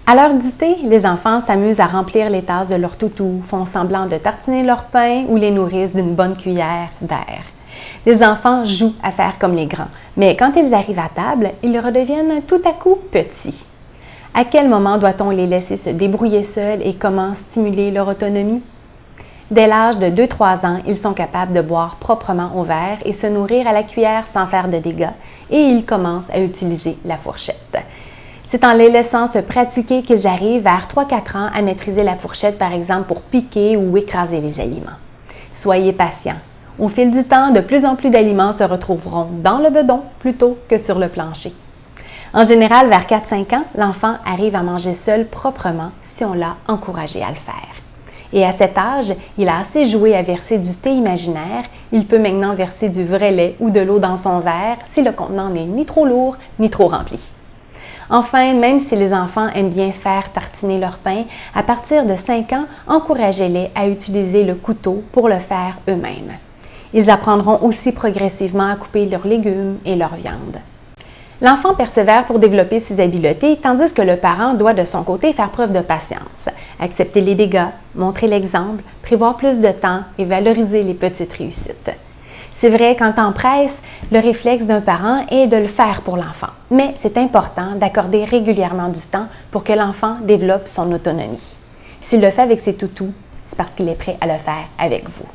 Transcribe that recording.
À l'heure du thé, les enfants s'amusent à remplir les tasses de leur toutou, font semblant de tartiner leur pain ou les nourrissent d'une bonne cuillère d'air. Les enfants jouent à faire comme les grands, mais quand ils arrivent à table, ils redeviennent tout à coup petits. À quel moment doit-on les laisser se débrouiller seuls et comment stimuler leur autonomie? Dès l'âge de 2-3 ans, ils sont capables de boire proprement au verre et se nourrir à la cuillère sans faire de dégâts, et ils commencent à utiliser la fourchette. C'est en les laissant se pratiquer qu'ils arrivent vers 3-4 ans à maîtriser la fourchette, par exemple, pour piquer ou écraser les aliments. Soyez patients. Au fil du temps, de plus en plus d'aliments se retrouveront dans le bedon plutôt que sur le plancher. En général, vers 4-5 ans, l'enfant arrive à manger seul proprement si on l'a encouragé à le faire. Et à cet âge, il a assez joué à verser du thé imaginaire, il peut maintenant verser du vrai lait ou de l'eau dans son verre si le contenant n'est ni trop lourd ni trop rempli. Enfin, même si les enfants aiment bien faire tartiner leur pain, à partir de 5 ans, encouragez-les à utiliser le couteau pour le faire eux-mêmes. Ils apprendront aussi progressivement à couper leurs légumes et leur viande. L'enfant persévère pour développer ses habiletés, tandis que le parent doit de son côté faire preuve de patience, accepter les dégâts, montrer l'exemple, prévoir plus de temps et valoriser les petites réussites. C'est vrai qu'en temps presse, le réflexe d'un parent est de le faire pour l'enfant, mais c'est important d'accorder régulièrement du temps pour que l'enfant développe son autonomie. S'il le fait avec ses toutous, c'est parce qu'il est prêt à le faire avec vous.